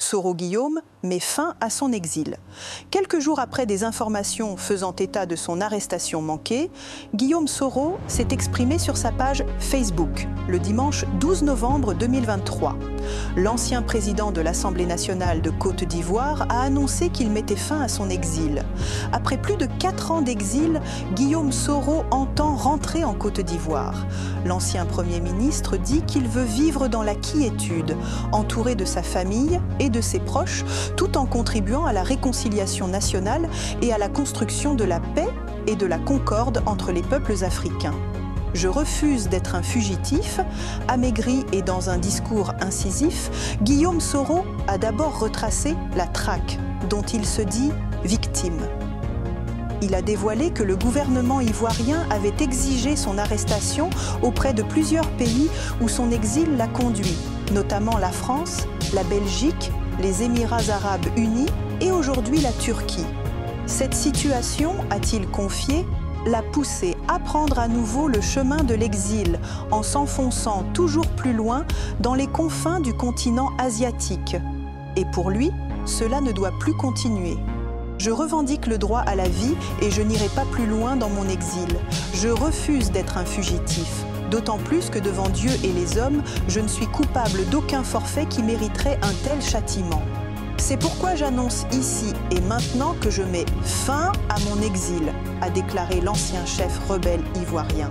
Soro Guillaume met fin à son exil. Quelques jours après des informations faisant état de son arrestation manquée, Guillaume Soro s'est exprimé sur sa page Facebook le dimanche 12 novembre 2023. L'ancien président de l'Assemblée nationale de Côte d'Ivoire a annoncé qu'il mettait fin à son exil. Après plus de 4 ans d'exil, Guillaume Soro entend rentrer en Côte d'Ivoire. L'ancien Premier ministre dit qu'il veut vivre dans la quiétude, entouré de sa famille et de ses proches, tout en contribuant à la réconciliation nationale et à la construction de la paix et de la concorde entre les peuples africains. Je refuse d'être un fugitif. Amaigri et dans un discours incisif, Guillaume Soro a d'abord retracé la traque dont il se dit victime. Il a dévoilé que le gouvernement ivoirien avait exigé son arrestation auprès de plusieurs pays où son exil l'a conduit, notamment la France, la Belgique, les Émirats arabes unis et aujourd'hui la Turquie. Cette situation, a-t-il confié, l'a poussé à prendre à nouveau le chemin de l'exil en s'enfonçant toujours plus loin dans les confins du continent asiatique. Et pour lui, cela ne doit plus continuer. Je revendique le droit à la vie et je n'irai pas plus loin dans mon exil. Je refuse d'être un fugitif, d'autant plus que devant Dieu et les hommes, je ne suis coupable d'aucun forfait qui mériterait un tel châtiment. C'est pourquoi j'annonce ici et maintenant que je mets fin à mon exil, a déclaré l'ancien chef rebelle ivoirien.